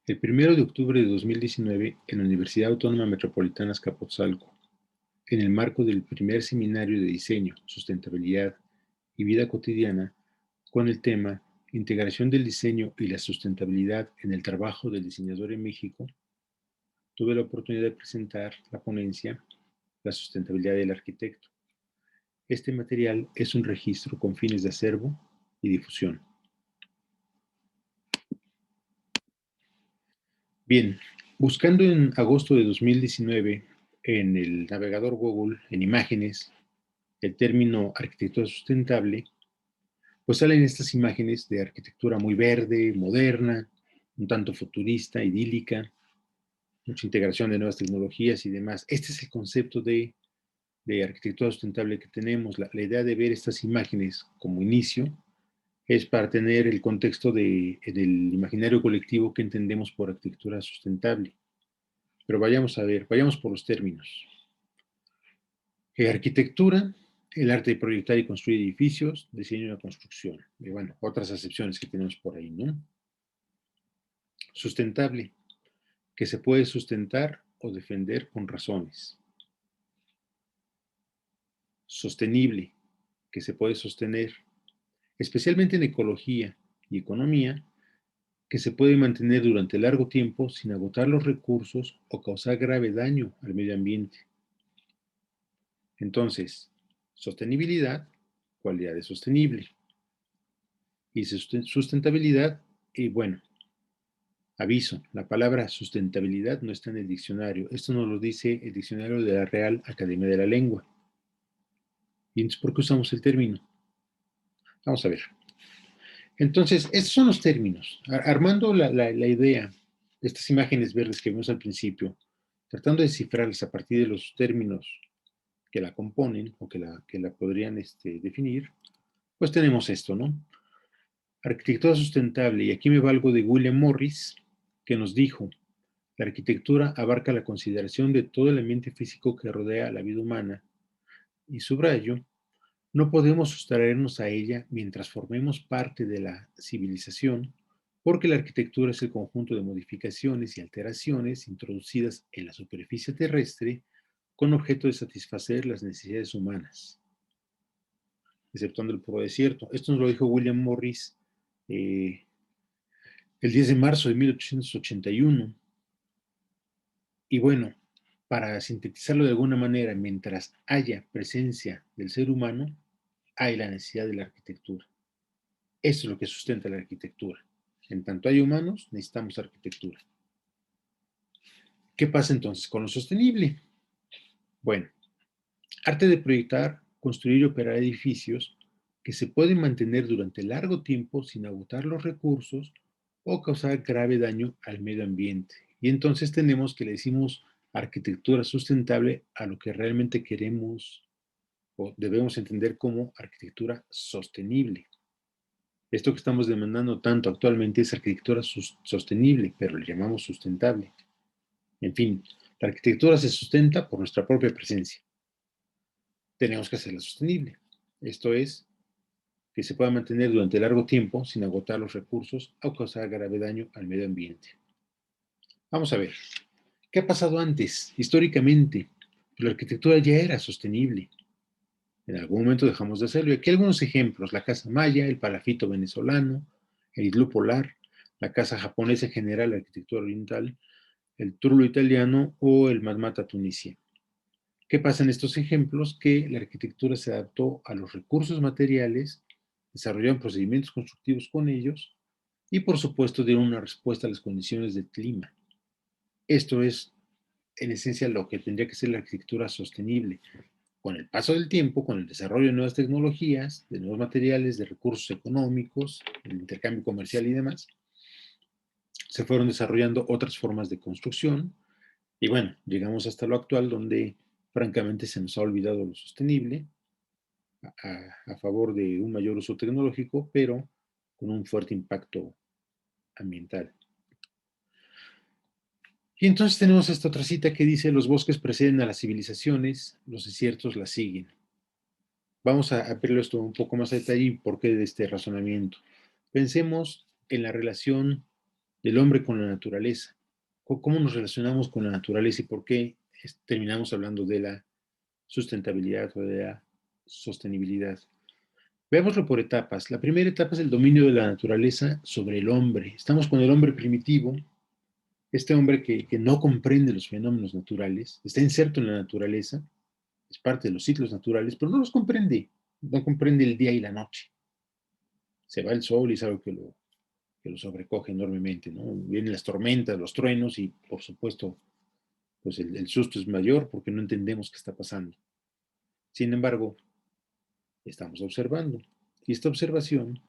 El 1 de octubre de 2019, en la Universidad Autónoma Metropolitana Azcapotzalco, en el marco del primer seminario de diseño, sustentabilidad y vida cotidiana, con el tema Integración del diseño y la sustentabilidad en el trabajo del diseñador en México, tuve la oportunidad de presentar la ponencia La sustentabilidad del arquitecto. Este material es un registro con fines de acervo y difusión. Bien, buscando en agosto de 2019 en el navegador Google, en imágenes, el término arquitectura sustentable, pues salen estas imágenes de arquitectura muy verde, moderna, un tanto futurista, idílica, mucha integración de nuevas tecnologías y demás. Este es el concepto de arquitectura sustentable que tenemos. La idea de ver estas imágenes como inicio es para tener el contexto del imaginario colectivo que entendemos por arquitectura sustentable. Pero vayamos a ver, vayamos por los términos. Arquitectura, el arte de proyectar y construir edificios, diseño y la construcción. Y bueno, otras acepciones que tenemos por ahí, ¿no? Sustentable, que se puede sustentar o defender con razones. Sostenible, que se puede sostener, especialmente en ecología y economía, que se puede mantener durante largo tiempo sin agotar los recursos o causar grave daño al medio ambiente. Entonces, sostenibilidad, cualidades sostenible. Y sustentabilidad, y bueno, aviso, la palabra sustentabilidad no está en el diccionario. Esto nos lo dice el diccionario de la Real Academia de la Lengua. ¿Y entonces por qué usamos el término? Vamos a ver. Entonces, estos son los términos. Armando la idea de estas imágenes verdes que vimos al principio, tratando de descifrarlas a partir de los términos que la componen o que la podrían definir, pues tenemos esto, ¿no? Arquitectura sustentable, y aquí me valgo de William Morris, que nos dijo, la arquitectura abarca la consideración de todo el ambiente físico que rodea a la vida humana, y subrayo, no podemos sustraernos a ella mientras formemos parte de la civilización, porque la arquitectura es el conjunto de modificaciones y alteraciones introducidas en la superficie terrestre con objeto de satisfacer las necesidades humanas, exceptuando el puro desierto. Esto nos lo dijo William Morris el 10 de marzo de 1881. Y bueno, para sintetizarlo de alguna manera, mientras haya presencia del ser humano, hay la necesidad de la arquitectura. Eso es lo que sustenta la arquitectura. En tanto hay humanos, necesitamos arquitectura. ¿Qué pasa entonces con lo sostenible? Bueno, arte de proyectar, construir y operar edificios que se pueden mantener durante largo tiempo sin agotar los recursos o causar grave daño al medio ambiente. Y entonces tenemos que le decimos arquitectura sustentable a lo que realmente queremos o debemos entender como arquitectura sostenible. Esto que estamos demandando tanto actualmente es arquitectura sostenible, pero le llamamos sustentable. En fin, la arquitectura se sustenta por nuestra propia presencia. Tenemos que hacerla sostenible. Esto es, que se pueda mantener durante largo tiempo sin agotar los recursos o causar grave daño al medio ambiente. Vamos a ver, ¿qué ha pasado antes? Históricamente, la arquitectura ya era sostenible. En algún momento dejamos de hacerlo. Y aquí algunos ejemplos, la casa maya, el palafito venezolano, el iglú polar, la casa japonesa en general, la arquitectura oriental, el trullo italiano o el matmata tunisia. ¿Qué pasa en estos ejemplos? Que la arquitectura se adaptó a los recursos materiales, desarrollaron procedimientos constructivos con ellos y, por supuesto, dieron una respuesta a las condiciones del clima. Esto es, en esencia, lo que tendría que ser la arquitectura sostenible. Con el paso del tiempo, con el desarrollo de nuevas tecnologías, de nuevos materiales, de recursos económicos, el intercambio comercial y demás, se fueron desarrollando otras formas de construcción y bueno, llegamos hasta lo actual donde francamente se nos ha olvidado lo sostenible a favor de un mayor uso tecnológico, pero con un fuerte impacto ambiental. Y entonces tenemos esta otra cita que dice, los bosques preceden a las civilizaciones, los desiertos las siguen. Vamos a verlo esto un poco más a detalle y por qué de este razonamiento. Pensemos en la relación del hombre con la naturaleza. ¿Cómo nos relacionamos con la naturaleza y por qué terminamos hablando de la sustentabilidad o de la sostenibilidad? Veámoslo por etapas. La primera etapa es el dominio de la naturaleza sobre el hombre. Estamos con el hombre primitivo, este hombre que no comprende los fenómenos naturales, está inserto en la naturaleza, es parte de los ciclos naturales, pero no los comprende, no comprende el día y la noche. Se va el sol y es algo que lo sobrecoge enormemente, ¿no? Vienen las tormentas, los truenos y, por supuesto, pues el susto es mayor porque no entendemos qué está pasando. Sin embargo, estamos observando. Y esta observación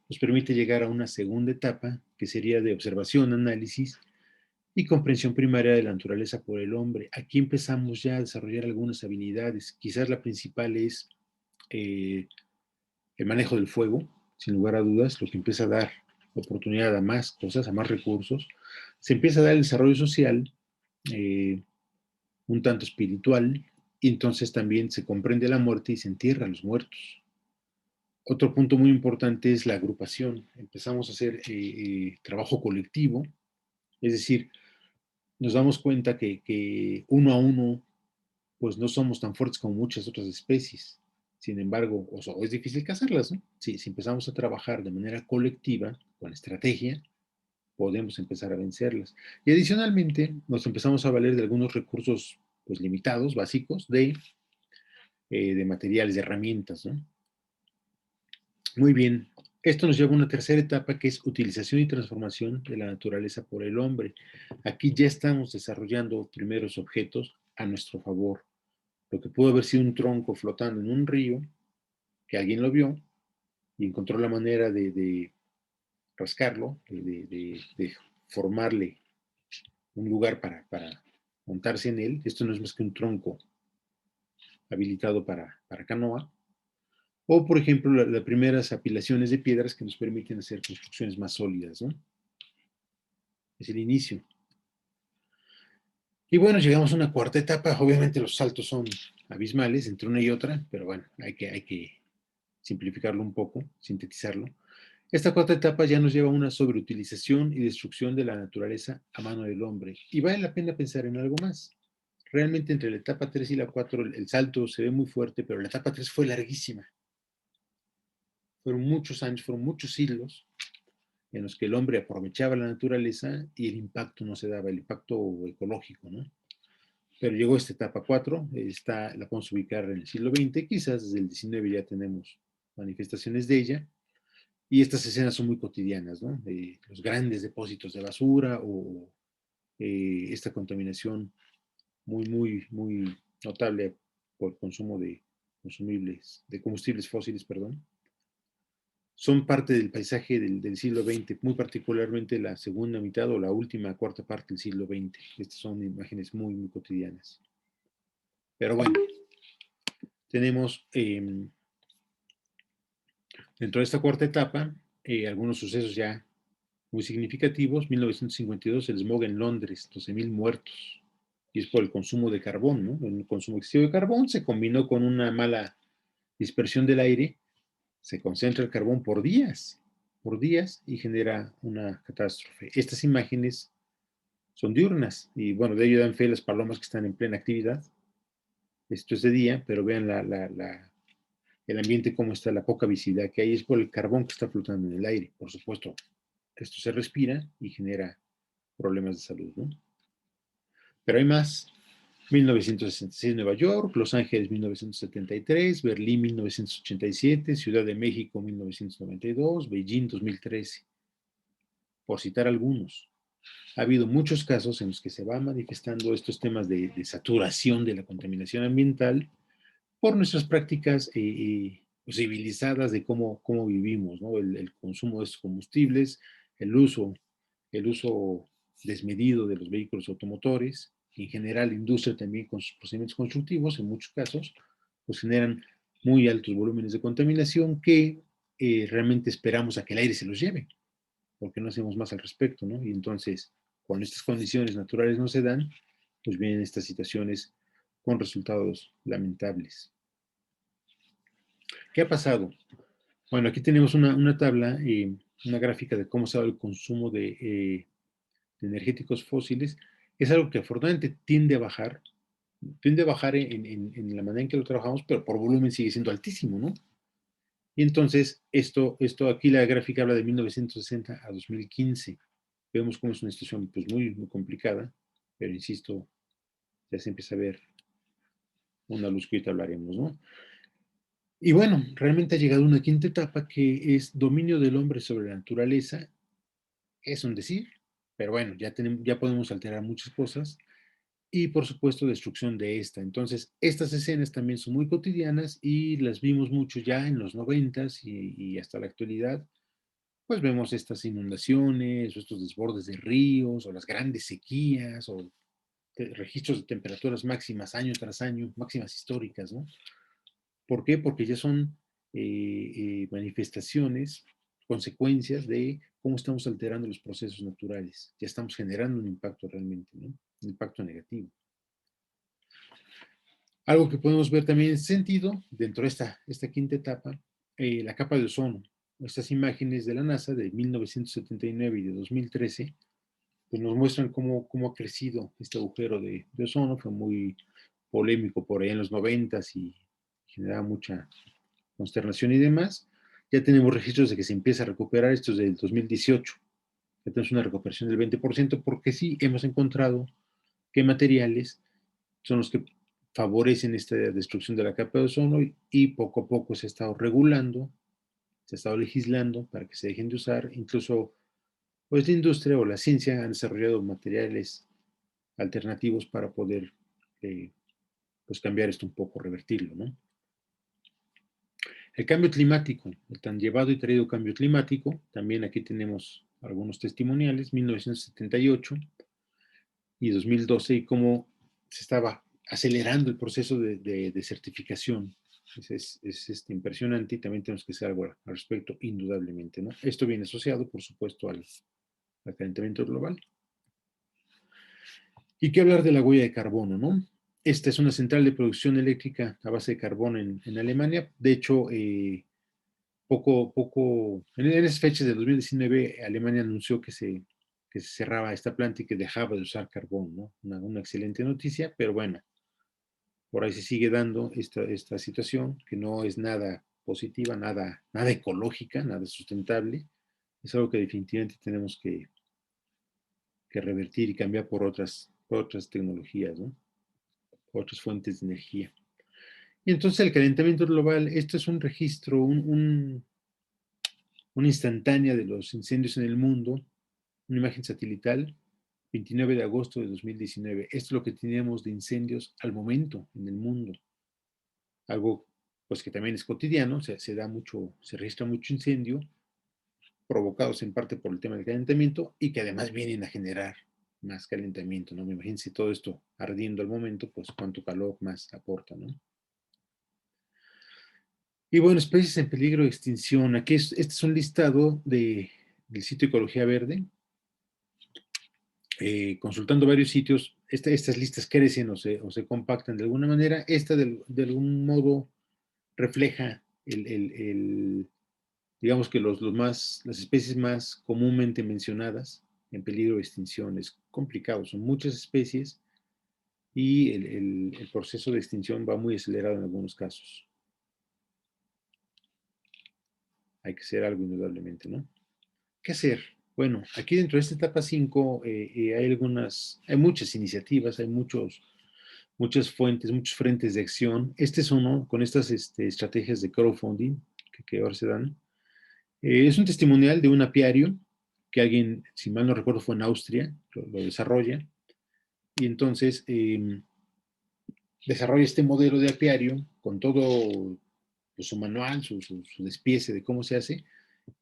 nos permite llegar a una segunda etapa, que sería de observación, análisis y comprensión primaria de la naturaleza por el hombre. Aquí empezamos ya a desarrollar algunas habilidades. Quizás la principal es eh, el manejo del fuego, sin lugar a dudas, lo que empieza a dar oportunidad a más cosas, a más recursos. Se empieza a dar el desarrollo social, eh, un tanto espiritual, y entonces también se comprende la muerte y se entierra a los muertos. Otro punto muy importante es la agrupación. Empezamos a hacer trabajo colectivo, es decir, nos damos cuenta que uno a uno, pues no somos tan fuertes como muchas otras especies. Sin embargo, o es difícil cazarlas, ¿no? Si empezamos a trabajar de manera colectiva, con estrategia, podemos empezar a vencerlas. Y adicionalmente, nos empezamos a valer de algunos recursos pues, limitados, básicos, de materiales, de herramientas, ¿no? Muy bien. Esto nos lleva a una tercera etapa que es utilización y transformación de la naturaleza por el hombre. Aquí ya estamos desarrollando primeros objetos a nuestro favor. Lo que pudo haber sido un tronco flotando en un río, que alguien lo vio y encontró la manera de rascarlo, de formarle un lugar para montarse en él. Esto no es más que un tronco habilitado para canoa. O, por ejemplo, las primeras apilaciones de piedras que nos permiten hacer construcciones más sólidas, ¿no? Es el inicio. Y bueno, llegamos a una cuarta etapa. Obviamente los saltos son abismales entre una y otra, pero bueno, hay que simplificarlo un poco, sintetizarlo. Esta cuarta etapa ya nos lleva a una sobreutilización y destrucción de la naturaleza a mano del hombre. Y vale la pena pensar en algo más. Realmente entre la etapa 3 y la 4 el salto se ve muy fuerte, pero la etapa 3 fue larguísima. Fueron muchos años, fueron muchos siglos en los que el hombre aprovechaba la naturaleza y el impacto no se daba, el impacto ecológico, ¿no? Pero llegó esta etapa 4, la podemos ubicar en el siglo XX, quizás desde el XIX ya tenemos manifestaciones de ella, y estas escenas son muy cotidianas, ¿no? Los grandes depósitos de basura o esta contaminación muy notable por consumo de consumibles, de combustibles fósiles, perdón, son parte del paisaje del siglo XX, muy particularmente la segunda mitad o la última cuarta parte del siglo XX. Estas son imágenes muy cotidianas. Pero bueno, tenemos dentro de esta cuarta etapa algunos sucesos ya muy significativos. 1952, el smog en Londres, 12.000 muertos. Y es por el consumo de carbón, ¿no? El consumo excesivo de carbón se combinó con una mala dispersión del aire, se concentra el carbón por días y genera una catástrofe. Estas imágenes son diurnas y bueno, de ello dan fe las palomas que están en plena actividad. Esto es de día, pero vean el ambiente, cómo está, la poca visibilidad que hay, es por el carbón que está flotando en el aire. Por supuesto, esto se respira y genera problemas de salud, ¿no? Pero hay más. 1966 Nueva York, Los Ángeles 1973, Berlín 1987, Ciudad de México 1992, Beijing 2013, por citar algunos. Ha habido muchos casos en los que se va manifestando estos temas de saturación de la contaminación ambiental por nuestras prácticas civilizadas de cómo vivimos, ¿no? El consumo de estos combustibles, el uso, el uso desmedido de los vehículos automotores, en general la industria también con sus procedimientos constructivos, en muchos casos, pues generan muy altos volúmenes de contaminación que realmente esperamos a que el aire se los lleve, porque no hacemos más al respecto, ¿no? Y entonces, cuando estas condiciones naturales no se dan, pues vienen estas situaciones con resultados lamentables. ¿Qué ha pasado? Bueno, aquí tenemos una tabla una gráfica de cómo se va el consumo de energéticos fósiles, es algo que afortunadamente tiende a bajar en la manera en que lo trabajamos, pero por volumen sigue siendo altísimo, ¿no? Y entonces, esto aquí la gráfica habla de 1960 a 2015. Vemos cómo es una situación pues, muy, muy complicada, pero insisto, ya se empieza a ver una luz que ahorita hablaremos, ¿no? Y bueno, realmente ha llegado una quinta etapa que es dominio del hombre sobre la naturaleza. Es un decir, pero bueno, ya podemos alterar muchas cosas. Y por supuesto, destrucción de esta. Entonces, estas escenas también son muy cotidianas y las vimos mucho ya en los noventas y hasta la actualidad. Pues vemos estas inundaciones, o estos desbordes de ríos, o las grandes sequías, o registros de temperaturas máximas año tras año, máximas históricas, ¿no? ¿Por qué? Porque ya son manifestaciones, consecuencias de cómo estamos alterando los procesos naturales. Ya estamos generando un impacto realmente, ¿no? Un impacto negativo. Algo que podemos ver también en ese sentido, dentro de esta quinta etapa, la capa de ozono. Estas imágenes de la NASA de 1979 y de 2013 pues nos muestran cómo ha crecido este agujero de ozono. Fue muy polémico por ahí en los 90 y generaba mucha consternación y demás. Ya tenemos registros de que se empieza a recuperar, esto es del 2018. Ya tenemos una recuperación del 20%, porque sí hemos encontrado qué materiales son los que favorecen esta destrucción de la capa de ozono y poco a poco se ha estado regulando, se ha estado legislando para que se dejen de usar. Incluso pues la industria o la ciencia han desarrollado materiales alternativos para poder pues cambiar esto un poco, revertirlo, ¿no? El cambio climático, el tan llevado y traído cambio climático, también aquí tenemos algunos testimoniales, 1978 y 2012, y cómo se estaba acelerando el proceso de certificación. Es impresionante y también tenemos que hacer algo al respecto, indudablemente, ¿no? Esto viene asociado, por supuesto, al calentamiento global. Y qué hablar de la huella de carbono, ¿no? Esta es una central de producción eléctrica a base de carbón en Alemania. De hecho, en esas fechas de 2019, Alemania anunció que se cerraba esta planta y que dejaba de usar carbón, ¿no? Una excelente noticia, pero bueno, por ahí se sigue dando esta situación que no es nada positiva, nada ecológica, nada sustentable. Es algo que definitivamente tenemos que revertir y cambiar por otras tecnologías, ¿no? Por otras fuentes de energía. Y entonces el calentamiento global, esto es un registro, una instantánea de los incendios en el mundo, una imagen satelital, 29 de agosto de 2019. Esto es lo que teníamos de incendios al momento en el mundo. Algo pues que también es cotidiano, o sea, se registra mucho incendio, provocados en parte por el tema del calentamiento y que además vienen a generar más calentamiento, ¿no? Me imagino si todo esto ardiendo al momento, pues cuánto calor más aporta, ¿no? Y bueno, especies en peligro de extinción. Aquí este es un listado del sitio Ecología Verde. Consultando varios sitios, estas listas crecen o se compactan de alguna manera. Esta de algún modo refleja digamos que las especies más comúnmente mencionadas en peligro de extinción. Es complicado, son muchas especies y el proceso de extinción va muy acelerado en algunos casos. Hay que hacer algo indudablemente, ¿no? ¿Qué hacer? Bueno, aquí dentro de esta etapa 5 hay muchas iniciativas, hay muchas fuentes, muchos frentes de acción. Este es uno con estas estrategias de crowdfunding que ahora se dan. Es un testimonial de un apiario que alguien, si mal no recuerdo, fue en Austria, lo desarrolla. Y entonces desarrolla este modelo de apiario con todo pues, su manual, su despiece de cómo se hace,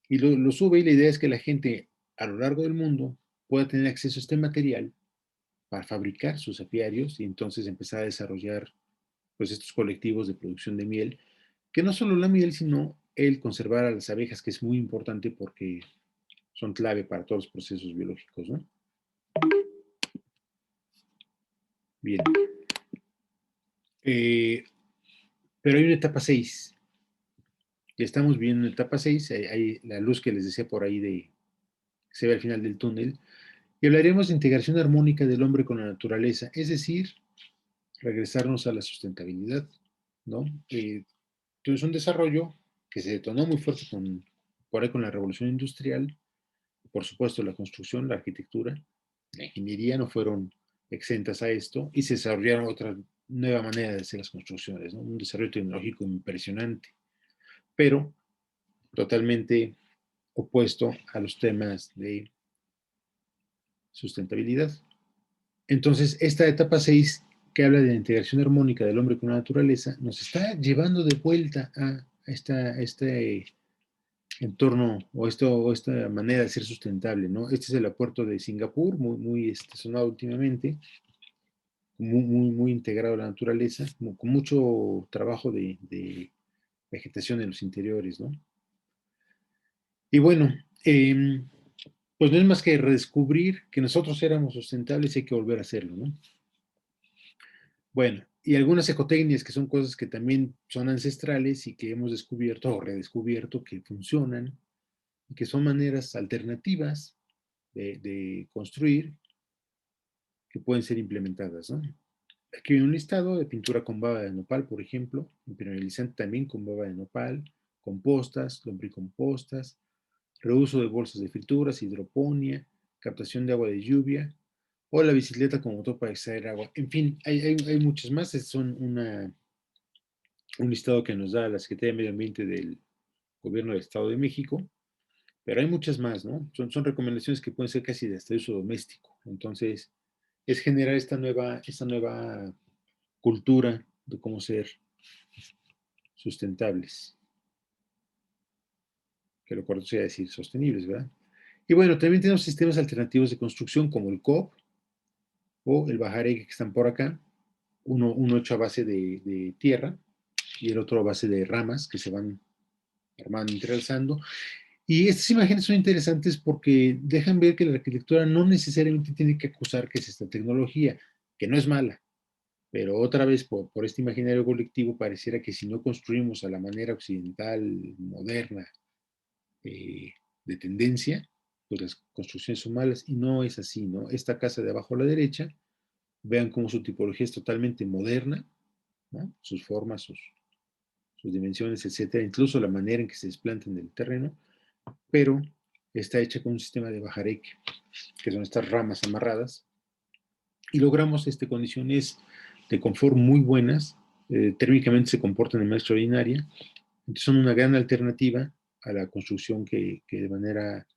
y lo sube y la idea es que la gente a lo largo del mundo pueda tener acceso a este material para fabricar sus apiarios y entonces empezar a desarrollar pues estos colectivos de producción de miel, que no solo la miel, sino el conservar a las abejas, que es muy importante porque son clave para todos los procesos biológicos, ¿no? Bien. Eh, pero hay una etapa 6 Ya estamos viendo en etapa 6, hay la luz que les decía por ahí de se ve al final del túnel, y hablaremos de integración armónica del hombre con la naturaleza, es decir, regresarnos a la sustentabilidad, ¿no? Entonces, un desarrollo que se detonó muy fuerte por ahí con la revolución industrial, por supuesto la construcción, la arquitectura, la ingeniería no fueron exentas a esto y se desarrollaron otra nueva manera de hacer las construcciones, ¿no? Un desarrollo tecnológico impresionante, pero totalmente opuesto a los temas de sustentabilidad. Entonces, esta etapa 6 que habla de la integración armónica del hombre con la naturaleza, nos está llevando de vuelta a este entorno o esta manera de ser sustentable, ¿no? Este es el aeropuerto de Singapur, muy sonado últimamente, muy integrado a la naturaleza, con mucho trabajo de vegetación en los interiores, ¿no? Y bueno, pues no es más que redescubrir que nosotros éramos sustentables y hay que volver a hacerlo, ¿no? Bueno, y algunas ecotecnias que son cosas que también son ancestrales y que hemos descubierto o redescubierto que funcionan y que son maneras alternativas de construir que pueden ser implementadas, ¿no? Aquí viene un listado de pintura con baba de nopal, por ejemplo, impermeabilizante también con baba de nopal, compostas, lombricompostas, reuso de bolsas de frituras, hidroponía, captación de agua de lluvia, o la bicicleta como motor para extraer agua. En fin, hay muchas más. Estas son un listado que nos da la Secretaría de Medio Ambiente del Gobierno del Estado de México, pero hay muchas más, ¿no? Son recomendaciones que pueden ser casi de hasta uso doméstico. Entonces, es generar esta nueva cultura de cómo ser sustentables, que lo correcto sería decir sostenibles, ¿verdad? Y bueno, también tenemos sistemas alternativos de construcción como el COP o el Bajareque que están por acá, uno hecho a base de tierra y el otro a base de ramas que se van armando, entrelazando. Y estas imágenes son interesantes porque dejan ver que la arquitectura no necesariamente tiene que acusar que es esta tecnología, que no es mala, pero otra vez por este imaginario colectivo pareciera que si no construimos a la manera occidental, moderna, eh, de tendencia, pues las construcciones son malas y no es así, ¿no? Esta casa de abajo a la derecha, vean cómo su tipología es totalmente moderna, ¿no? Sus formas, sus dimensiones, etcétera, incluso la manera en que se desplanta en el terreno, pero está hecha con un sistema de bajareque, que son estas ramas amarradas, y logramos condiciones de confort muy buenas, térmicamente se comportan de manera extraordinaria, entonces son una gran alternativa a la construcción que de manera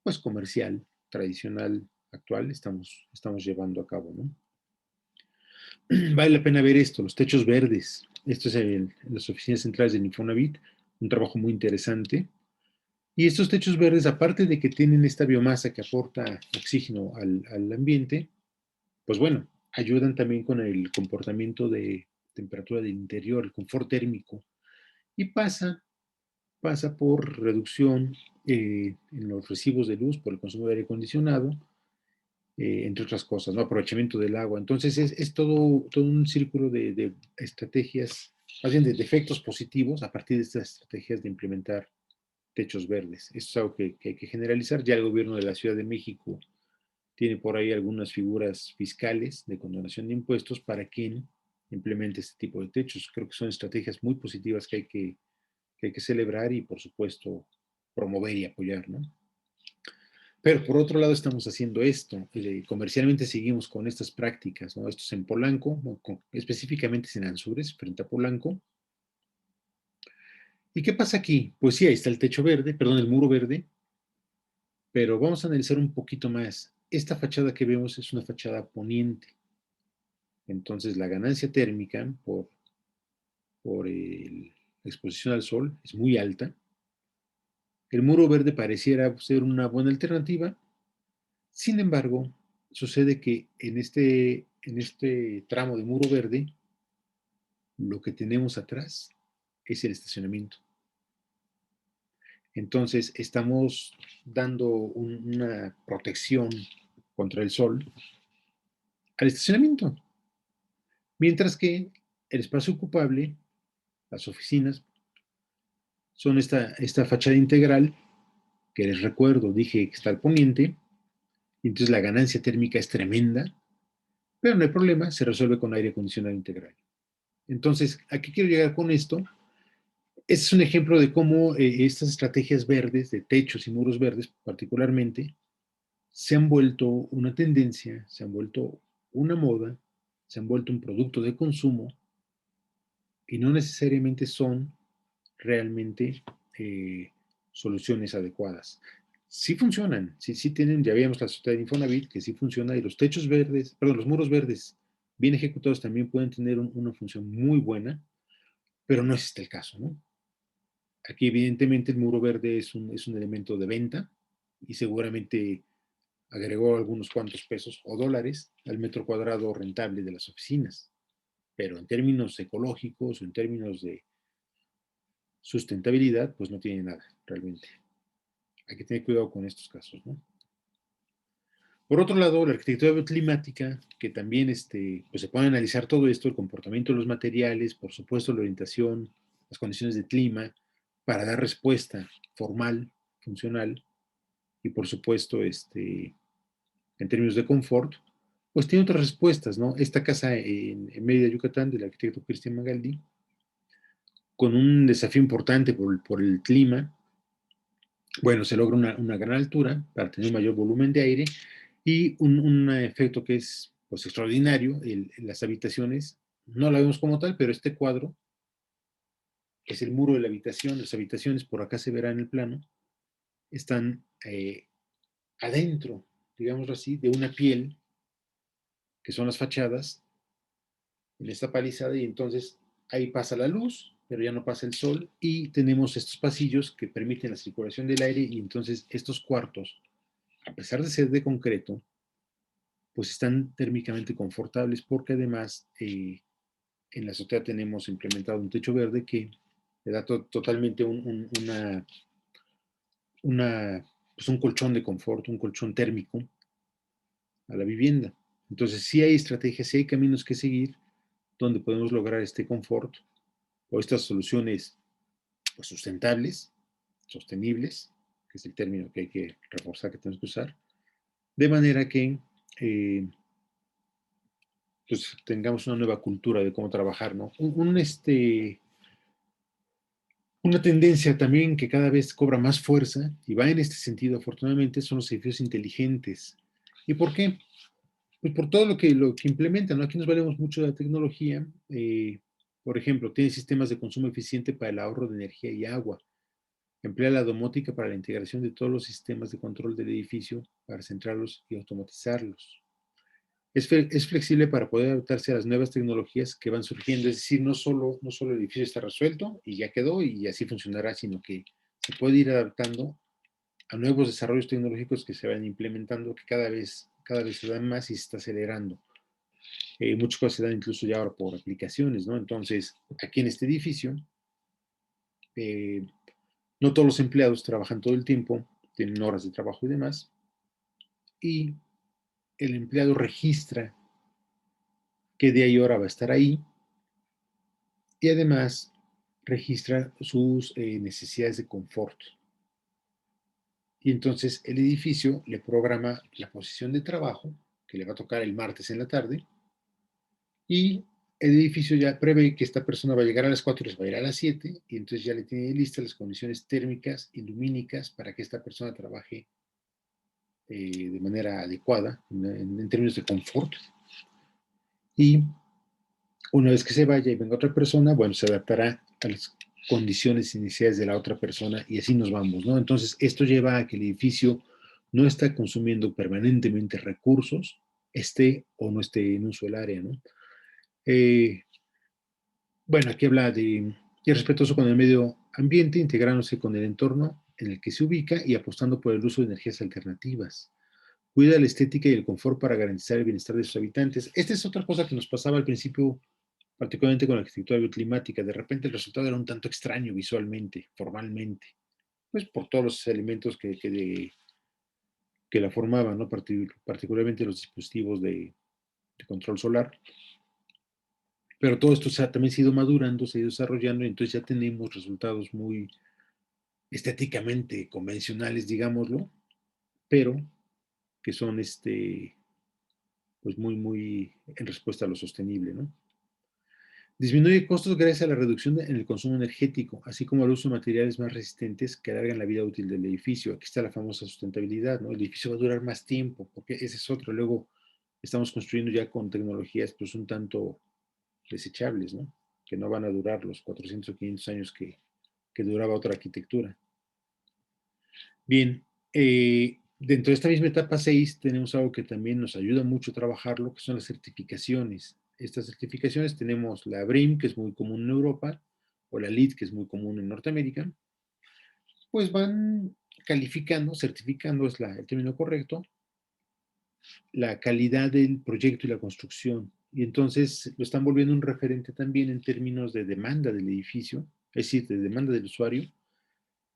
pues comercial, tradicional, actual, estamos llevando a cabo, ¿no? Vale la pena ver esto, los techos verdes. Esto es las oficinas centrales del Infonavit, un trabajo muy interesante. Y estos techos verdes, aparte de que tienen esta biomasa que aporta oxígeno al ambiente, pues bueno, ayudan también con el comportamiento de temperatura del interior, el confort térmico. Y pasa por reducción en los recibos de luz por el consumo de aire acondicionado, entre otras cosas, ¿no? Aprovechamiento del agua. Entonces es todo un círculo de estrategias, más bien de efectos positivos a partir de estas estrategias de implementar techos verdes. Esto es algo que hay que generalizar. Ya el gobierno de la Ciudad de México tiene por ahí algunas figuras fiscales de condonación de impuestos para quien implemente este tipo de techos. Creo que son estrategias muy positivas que hay que celebrar y, por supuesto, promover y apoyar, ¿no? Pero por otro lado estamos haciendo esto, comercialmente seguimos con estas prácticas, ¿no? Esto es en Polanco, específicamente en Anzures, frente a Polanco. ¿Y qué pasa aquí? Pues sí, ahí está el techo verde, perdón, el muro verde, pero vamos a analizar un poquito más. Esta fachada que vemos es una fachada poniente. Entonces la ganancia térmica por la exposición al sol es muy alta. El muro verde pareciera ser una buena alternativa. Sin embargo, sucede que en este tramo de muro verde, lo que tenemos atrás es el estacionamiento. Entonces, estamos dando una protección contra el sol al estacionamiento, mientras que el espacio ocupable, las oficinas, son esta fachada integral, que les recuerdo, dije que está al poniente, y entonces la ganancia térmica es tremenda, pero no hay problema, se resuelve con aire acondicionado integral. Entonces, ¿a qué quiero llegar con esto? Este es un ejemplo de cómo estas estrategias verdes, de techos y muros verdes particularmente, se han vuelto una tendencia, se han vuelto una moda, se han vuelto un producto de consumo y no necesariamente son realmente eh, soluciones adecuadas. Sí funcionan, sí tienen, ya habíamos la sociedad de Infonavit, que sí funciona, y los techos verdes, perdón, los muros verdes bien ejecutados también pueden tener una función muy buena, pero no es este el caso, ¿no? Aquí evidentemente el muro verde es un elemento de venta y seguramente agregó algunos cuantos pesos o dólares al metro cuadrado rentable de las oficinas, pero en términos ecológicos o en términos de sustentabilidad, pues no tiene nada realmente. Hay que tener cuidado con estos casos, ¿no? Por otro lado, la arquitectura climática, que también pues se puede analizar todo esto, el comportamiento de los materiales, por supuesto la orientación, las condiciones de clima, para dar respuesta formal, funcional, y por supuesto, en términos de confort, pues tiene otras respuestas, ¿no? Esta casa en Mérida, Yucatán, del arquitecto Cristian Magaldi, con un desafío importante por el clima, bueno, se logra una gran altura para tener un mayor volumen de aire y un efecto que es pues extraordinario. Las habitaciones, no la vemos como tal, pero este cuadro es el muro de la habitación. Las habitaciones, por acá se verá en el plano, están adentro, digámoslo así, de una piel, que son las fachadas, en esta palizada, y entonces ahí pasa la luz, pero ya no pasa el sol, y tenemos estos pasillos que permiten la circulación del aire, y entonces estos cuartos, a pesar de ser de concreto, pues están térmicamente confortables porque además en la azotea tenemos implementado un techo verde que le da totalmente pues un colchón de confort, un colchón térmico a la vivienda. Entonces sí hay estrategias, sí hay caminos que seguir donde podemos lograr este confort o estas soluciones pues, sustentables, sostenibles, que es el término que hay que reforzar, que tenemos que usar, de manera que eh, pues tengamos una nueva cultura de cómo trabajar, ¿no? Una tendencia también que cada vez cobra más fuerza y va en este sentido, afortunadamente, son los edificios inteligentes. ¿Y por qué? Pues por todo lo que implementan, ¿no? Aquí nos valemos mucho de la tecnología. Por ejemplo, tiene sistemas de consumo eficiente para el ahorro de energía y agua. Emplea la domótica para la integración de todos los sistemas de control del edificio para centrarlos y automatizarlos. Es flexible para poder adaptarse a las nuevas tecnologías que van surgiendo, es decir, no solo el edificio está resuelto y ya quedó y así funcionará, sino que se puede ir adaptando a nuevos desarrollos tecnológicos que se van implementando, que cada vez se dan más y se está acelerando. Muchas cosas se dan incluso ya ahora por aplicaciones, ¿no? Entonces, aquí en este edificio, eh, no todos los empleados trabajan todo el tiempo, tienen horas de trabajo y demás, y el empleado registra qué día y hora va a estar ahí, y además registra sus necesidades de confort. Y entonces el edificio le programa la posición de trabajo, que le va a tocar el martes en la tarde, y el edificio ya prevé que esta persona va a llegar a las 4 y se va a ir a las 7, y entonces ya le tiene listas las condiciones térmicas y lumínicas para que esta persona trabaje de manera adecuada en términos de confort. Y una vez que se vaya y venga otra persona, bueno, se adaptará a las condiciones iniciales de la otra persona y así nos vamos, ¿no? Entonces, esto lleva a que el edificio no está consumiendo permanentemente recursos, esté o no esté en uso el área, ¿no? Eh, bueno, aquí habla de ir respetuoso con el medio ambiente, integrándose con el entorno en el que se ubica y apostando por el uso de energías alternativas. Cuida la estética y el confort para garantizar el bienestar de sus habitantes. Esta es otra cosa que nos pasaba al principio, particularmente con la arquitectura bioclimática. De repente el resultado era un tanto extraño visualmente, formalmente, pues por todos los elementos que la formaban, ¿no? Particularmente los dispositivos de control solar. Pero todo esto también se ha ido madurando, se ha ido desarrollando y entonces ya tenemos resultados muy, estéticamente convencionales, digámoslo, pero que son pues muy en respuesta a lo sostenible, ¿no? Disminuye costos gracias a la reducción en el consumo energético, así como al uso de materiales más resistentes que alargan la vida útil del edificio. Aquí está la famosa sustentabilidad, ¿no? El edificio va a durar más tiempo, porque ese es otro. Luego estamos construyendo ya con tecnologías pues un tanto desechables, ¿no? Que no van a durar los 400 o 500 años que duraba otra arquitectura. Bien, dentro de esta misma etapa 6 tenemos algo que también nos ayuda mucho a trabajarlo, que son las certificaciones. Estas certificaciones tenemos la BREEAM, que es muy común en Europa, o la LEED, que es muy común en Norteamérica, pues van calificando, certificando es el término correcto, la calidad del proyecto y la construcción. Y entonces lo están volviendo un referente también en términos de demanda del edificio, es decir, de demanda del usuario.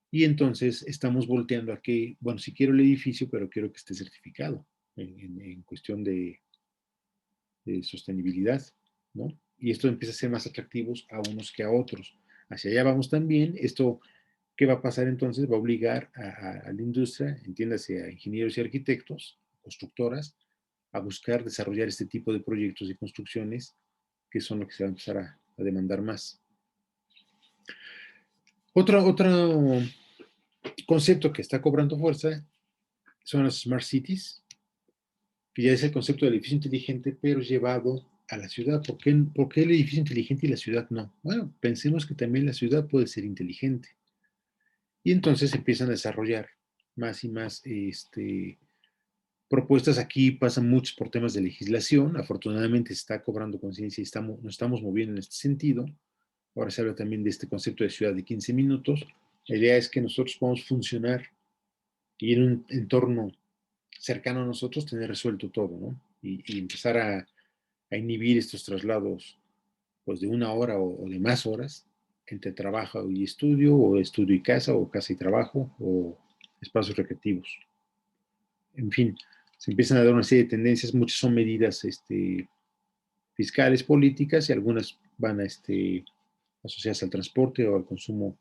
Y entonces estamos volteando a que, bueno, sí quiero el edificio, pero quiero que esté certificado en cuestión de sostenibilidad, ¿no? Y esto empieza a ser más atractivos a unos que a otros. Hacia allá vamos también. Esto, ¿qué va a pasar entonces? Va a obligar a la industria, entiéndase a ingenieros y arquitectos, constructoras, a buscar desarrollar este tipo de proyectos y construcciones que son lo que se va a empezar a demandar más. Otro concepto que está cobrando fuerza son las smart cities, que ya es el concepto del edificio inteligente, pero llevado a la ciudad. ¿Por qué el edificio inteligente y la ciudad no? Bueno, pensemos que también la ciudad puede ser inteligente. Y entonces empiezan a desarrollar más y más propuestas. Aquí pasan muchos por temas de legislación. Afortunadamente se está cobrando conciencia y nos estamos moviendo en este sentido. Ahora se habla también de este concepto de ciudad de 15 minutos. La idea es que nosotros podamos funcionar y en un entorno cercano a nosotros tener resuelto todo, ¿no? Y empezar a inhibir estos traslados pues de una hora o de más horas entre trabajo y estudio, o estudio y casa, o casa y trabajo, o espacios recreativos. En fin, se empiezan a dar una serie de tendencias, muchas son medidas fiscales, políticas, y algunas van a asociadas al transporte o al consumo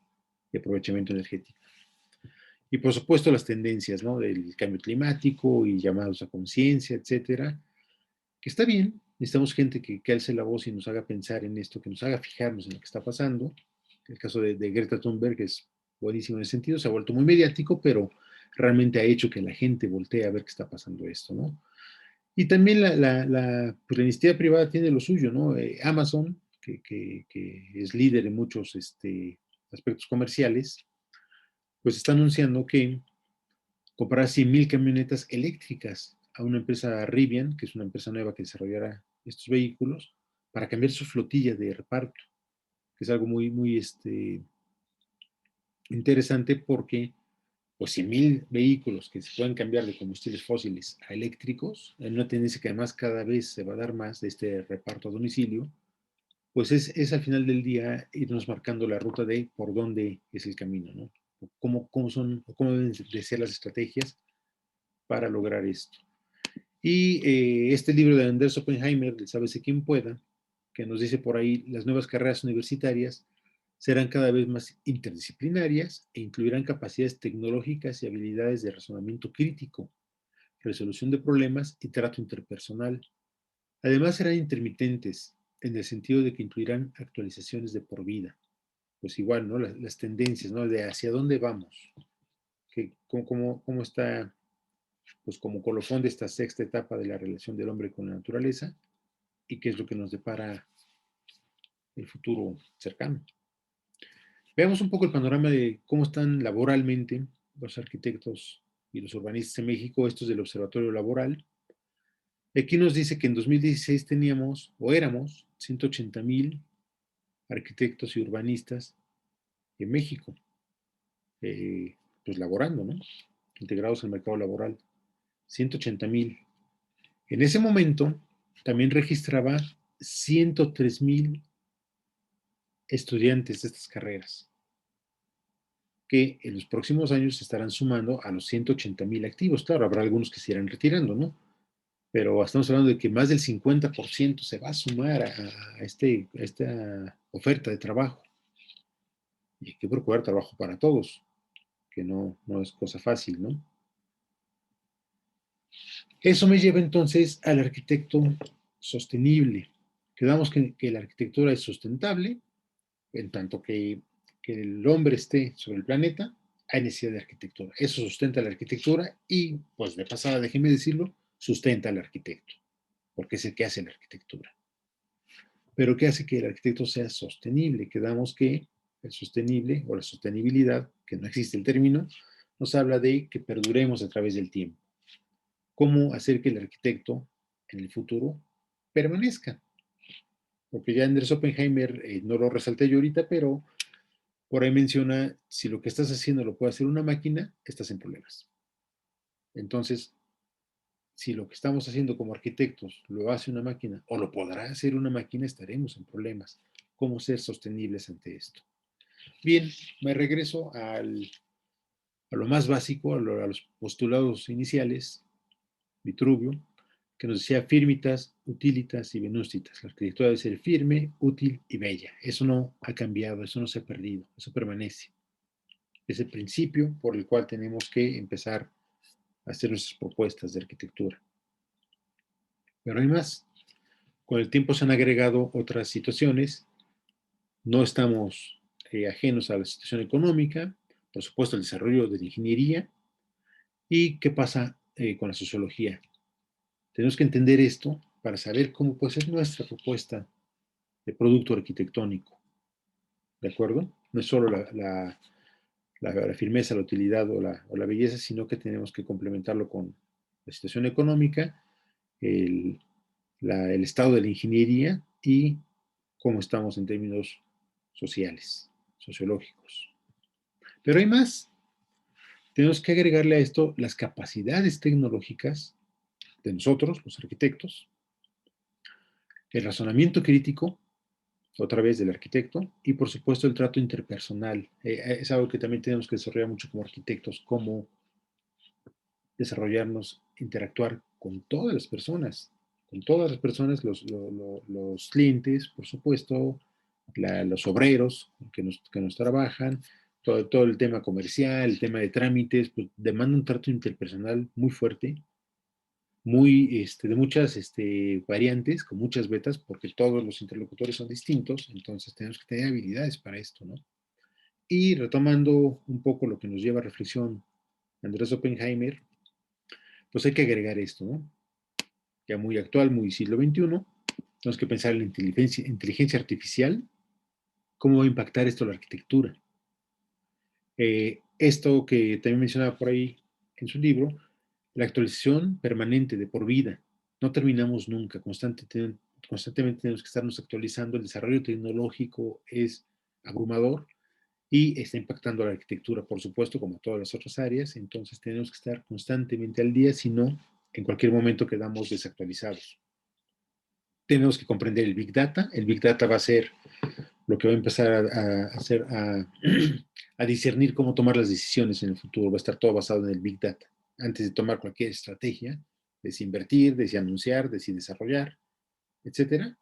y aprovechamiento energético. Y por supuesto las tendencias, ¿no? Del cambio climático y llamados a conciencia, etcétera, que está bien, necesitamos gente que alce la voz y nos haga pensar en esto, que nos haga fijarnos en lo que está pasando. El caso de Greta Thunberg es buenísimo en ese sentido, se ha vuelto muy mediático, pero realmente ha hecho que la gente voltee a ver qué está pasando esto, ¿no? Y también pues, la iniciativa privada tiene lo suyo, ¿no? Amazon, que es líder en muchos aspectos comerciales, pues está anunciando que comprará 100,000 camionetas eléctricas a una empresa Rivian, que es una empresa nueva que desarrollará estos vehículos, para cambiar su flotilla de reparto, que es algo muy interesante porque pues 100,000 vehículos que se pueden cambiar de combustibles fósiles a eléctricos, en una tendencia que además cada vez se va a dar más de este reparto a domicilio, pues es al final del día irnos marcando la ruta de por dónde es el camino, ¿no? Cómo deben de ser las estrategias para lograr esto. Y este libro de Anders Oppenheimer, el Sábese quien pueda, que nos dice por ahí, las nuevas carreras universitarias serán cada vez más interdisciplinarias e incluirán capacidades tecnológicas y habilidades de razonamiento crítico, resolución de problemas y trato interpersonal. Además serán intermitentes, en el sentido de que incluirán actualizaciones de por vida. Pues igual, ¿no? Las tendencias, ¿no? De hacia dónde vamos, cómo está pues como colofón de esta sexta etapa de la relación del hombre con la naturaleza y qué es lo que nos depara el futuro cercano. Veamos un poco el panorama de cómo están laboralmente los arquitectos y los urbanistas en México, estos del Observatorio Laboral. Aquí nos dice que en 2016 teníamos o éramos 180,000 arquitectos y urbanistas en México, pues laborando, ¿no? Integrados al mercado laboral. 180,000. En ese momento también registraba 103,000 estudiantes de estas carreras, que en los próximos años se estarán sumando a los 180,000 activos. Claro, habrá algunos que se irán retirando, ¿no? Pero estamos hablando de que más del 50% se va a sumar a esta oferta de trabajo. Y hay que procurar trabajo para todos. que no es cosa fácil, ¿no? Eso me lleva entonces al arquitecto sostenible. Quedamos que la arquitectura es sustentable, en tanto que el hombre esté sobre el planeta, hay necesidad de arquitectura. Eso sustenta la arquitectura y, pues de pasada, déjeme decirlo, sustenta al arquitecto, porque es el que hace la arquitectura. Pero ¿qué hace que el arquitecto sea sostenible? Quedamos que el sostenible o la sostenibilidad, que no existe el término, nos habla de que perduremos a través del tiempo. ¿Cómo hacer que el arquitecto en el futuro permanezca? Porque ya Andrés Oppenheimer, no lo resalté yo ahorita, pero por ahí menciona, si lo que estás haciendo lo puede hacer una máquina, estás en problemas. Entonces, si lo que estamos haciendo como arquitectos lo hace una máquina o lo podrá hacer una máquina, estaremos en problemas. ¿Cómo ser sostenibles ante esto? Bien, me regreso a lo más básico, a los postulados iniciales, Vitruvio, que nos decía firmitas, utilitas y venústitas. La arquitectura debe ser firme, útil y bella. Eso no ha cambiado, eso no se ha perdido, eso permanece. Es el principio por el cual tenemos que empezar a hacer nuestras propuestas de arquitectura. Pero hay más. Con el tiempo se han agregado otras situaciones. No estamos ajenos a la situación económica, por supuesto el desarrollo de la ingeniería y qué pasa con la sociología. Tenemos que entender esto para saber cómo puede ser nuestra propuesta de producto arquitectónico. ¿De acuerdo? No es solo la firmeza, la utilidad o la belleza, sino que tenemos que complementarlo con la situación económica, el, el estado de la ingeniería y cómo estamos en términos sociales, sociológicos. Pero hay más. Tenemos que agregarle a esto las capacidades tecnológicas de nosotros, los arquitectos, el razonamiento crítico, otra vez del arquitecto, y por supuesto el trato interpersonal. Es algo que también tenemos que desarrollar mucho como arquitectos, cómo desarrollarnos, interactuar con todas las personas, los clientes, por supuesto, los obreros que nos trabajan, todo el tema comercial, el tema de trámites, pues demanda un trato interpersonal muy fuerte, muy, de muchas variantes, con muchas betas, porque todos los interlocutores son distintos, entonces tenemos que tener habilidades para esto, ¿no? Y retomando un poco lo que nos lleva a reflexión Andrés Oppenheimer, pues hay que agregar esto, ¿no? Ya muy actual, muy siglo XXI, tenemos que pensar en la inteligencia artificial, cómo va a impactar esto la arquitectura. Esto que también mencionaba por ahí en su libro, la actualización permanente de por vida. No terminamos nunca, constantemente tenemos que estarnos actualizando, el desarrollo tecnológico es abrumador y está impactando a la arquitectura, por supuesto, como todas las otras áreas, entonces tenemos que estar constantemente al día, si no, en cualquier momento quedamos desactualizados. Tenemos que comprender el Big Data. El Big Data va a ser lo que va a empezar hacer, a discernir cómo tomar las decisiones en el futuro. Va a estar todo basado en el Big Data. Antes de tomar cualquier estrategia, de si invertir, de si anunciar, de si desarrollar, etcétera,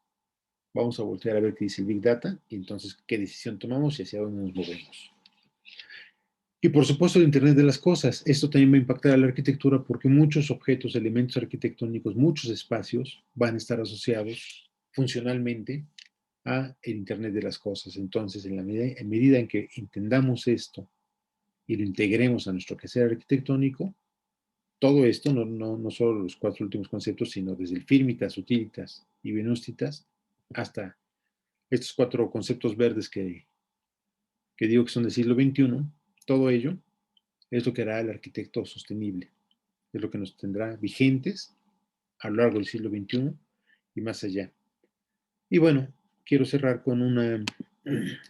vamos a voltear a ver qué dice el Big Data y entonces qué decisión tomamos y hacia dónde nos movemos. Y por supuesto el Internet de las Cosas. Esto también va a impactar a la arquitectura porque muchos objetos, elementos arquitectónicos, muchos espacios van a estar asociados funcionalmente a el Internet de las Cosas. Entonces, en medida en que entendamos esto y lo integremos a nuestro quehacer arquitectónico, todo esto, no solo los cuatro últimos conceptos, sino desde el firmitas, utilitas y venústitas, hasta estos cuatro conceptos verdes que digo que son del siglo XXI, todo ello es lo que hará el arquitecto sostenible, es lo que nos tendrá vigentes a lo largo del siglo XXI y más allá. Y bueno, quiero cerrar con una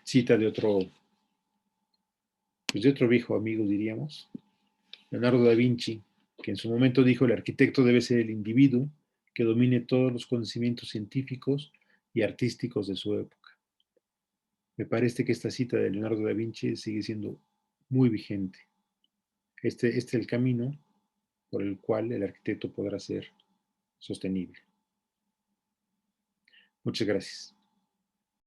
cita pues de otro viejo amigo, diríamos, Leonardo da Vinci, que en su momento dijo: el arquitecto debe ser el individuo que domine todos los conocimientos científicos y artísticos de su época. Me parece que esta cita de Leonardo da Vinci sigue siendo muy vigente. Este es el camino por el cual el arquitecto podrá ser sostenible. Muchas gracias.